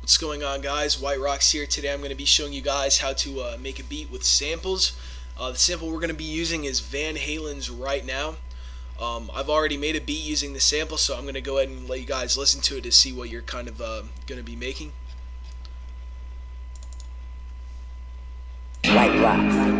What's going on, guys? White Rocks here. Today I'm going to be showing you guys how to make a beat with samples. The sample we're going to be using is Van Halen's Right Now. I've already made a beat using the sample, so I'm going to go ahead and let you guys listen to it to see what you're kind of going to be making. White Rocks.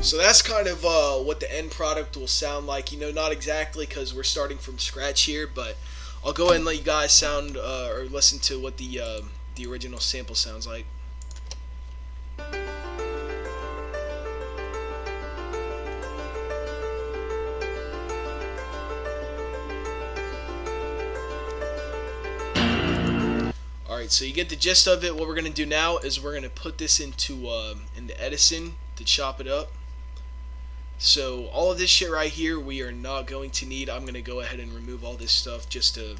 So that's kind of what the end product will sound like. You know, not exactly because we're starting from scratch here, but I'll go ahead and let you guys sound or listen to what the original sample sounds like. Alright, so you get the gist of it. What we're going to do now is we're going to put this into Edison to chop it up. So all of this shit right here we are not going to need. I'm going to go ahead and remove all this stuff just to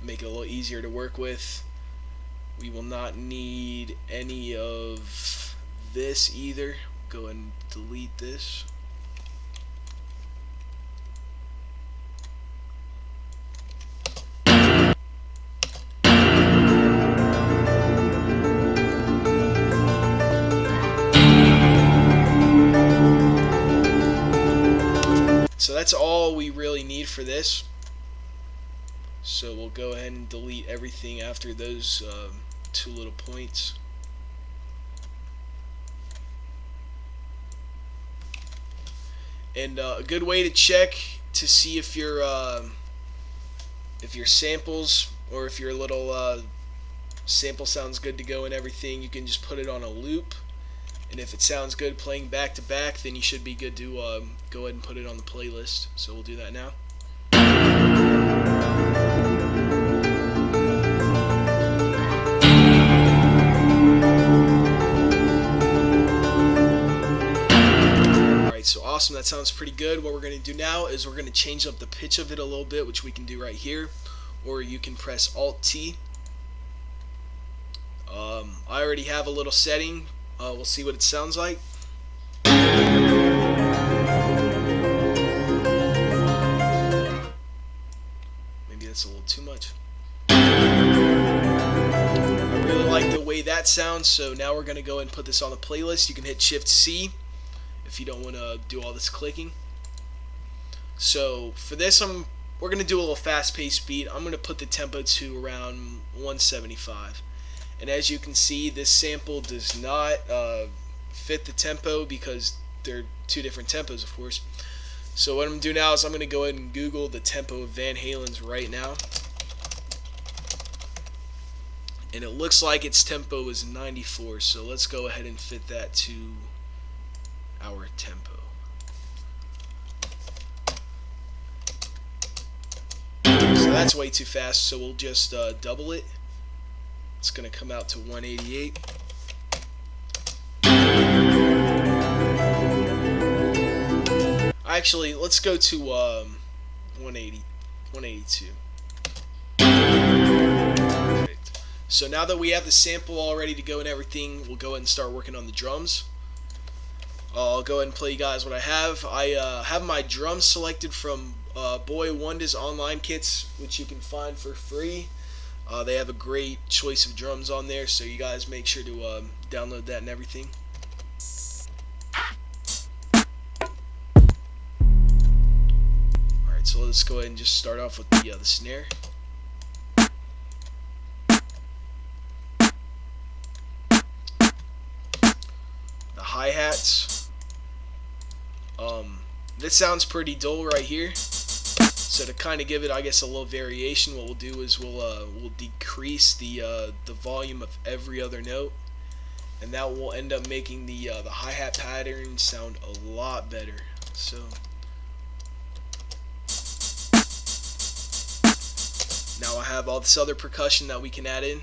make it a little easier to work with. We will not need any of this either. Go ahead and delete this. So that's all we really need for this. So we'll go ahead and delete everything after those two little points. And a good way to check to see if your samples or if your little sample sounds good to go and everything, you can just put it on a loop. And if it sounds good playing back to back, then you should be good to go ahead and put it on the playlist. So we'll do that now. Alright, so awesome. That sounds pretty good. What we're going to do now is we're going to change up the pitch of it a little bit, which we can do right here. Or you can press Alt-T. I already have a little setting. We'll see what it sounds like. Maybe that's a little too much. I really like the way that sounds, so now we're going to go and put this on the playlist. You can hit Shift-C if you don't want to do all this clicking. So for this, we're going to do a little fast-paced beat. I'm going to put the tempo to around 175. And as you can see, this sample does not fit the tempo because they're two different tempos, of course. So what I'm going to do now is I'm going to go ahead and Google the tempo of Van Halen's Right Now. And it looks like its tempo is 94. So let's go ahead and fit that to our tempo. So that's way too fast, so we'll just double it. It's going to come out to 188. Actually, let's go to 182. Perfect. So now that we have the sample all ready to go and everything, we'll go ahead and start working on the drums. I'll go ahead and play you guys what I have. I have my drums selected from Boy Wonder's online kits, which you can find for free. They have a great choice of drums on there, so you guys make sure to download that and everything. Alright, so let's go ahead and just start off with the snare. The hi-hats. This sounds pretty dull right here. So to kind of give it, I guess, a little variation, what we'll do is we'll decrease the volume of every other note, and that will end up making the hi-hat pattern sound a lot better. So now I have all this other percussion that we can add in.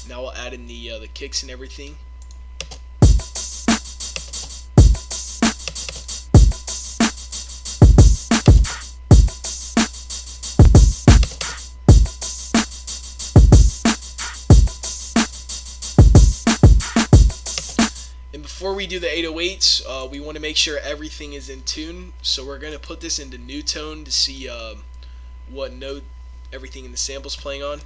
Now we'll add in the kicks and everything. And before we do the 808s, we want to make sure everything is in tune. So we're going to put this into new tone to see what note everything in the sample's playing on.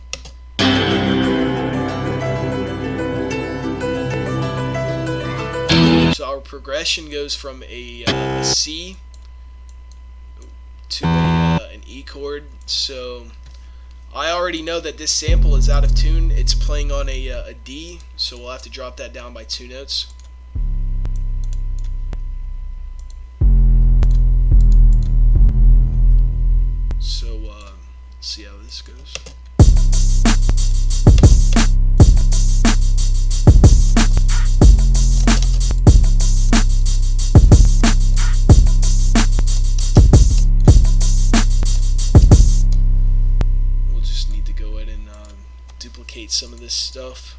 So our progression goes from a C to an E chord. So I already know that this sample is out of tune. It's playing on a D, so we'll have to drop that down by 2 notes. So let's see how this goes. We'll just need to go ahead and duplicate some of this stuff.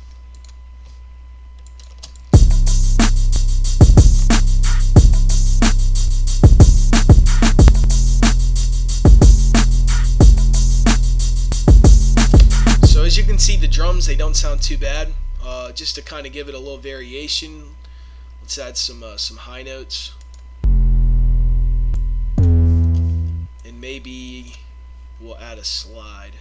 As you can see, the drums, they don't sound too bad. Just to kind of give it a little variation, let's add some high notes, and maybe we'll add a slide.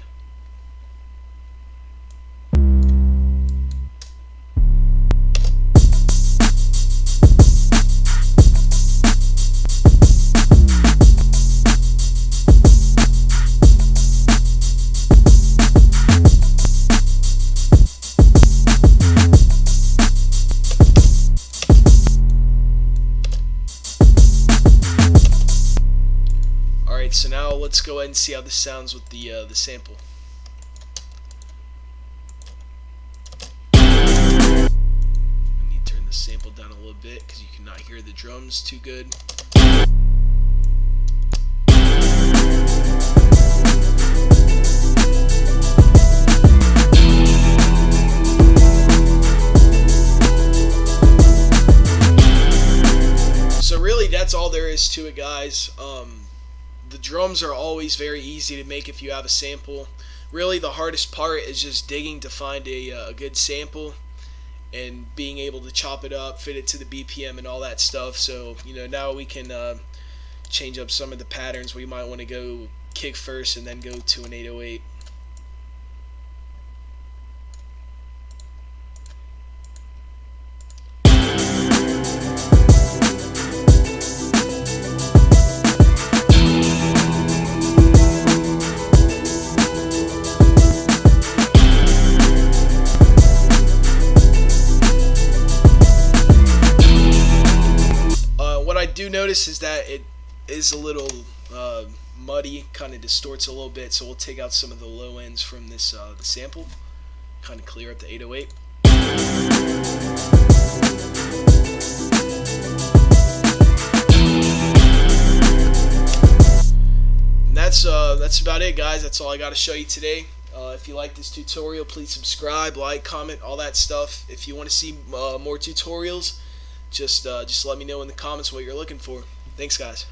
So now let's go ahead and see how this sounds with the sample. I need to turn the sample down a little bit because you cannot hear the drums too good. So really, that's all there is to it, guys. The drums are always very easy to make if you have a sample. Really, the hardest part is just digging to find a good sample and being able to chop it up, fit it to the BPM and all that stuff. So, now we can change up some of the patterns. We might want to go kick first and then go to an 808. I do notice is that it is a little muddy, kind of distorts a little bit, so we'll take out some of the low ends from this the sample, kind of clear up the 808. And that's about it, guys. That's all I got to show you today. If you like this tutorial, please subscribe, like, comment, all that stuff. If you want to see more tutorials, just let me know in the comments what you're looking for. Thanks, guys.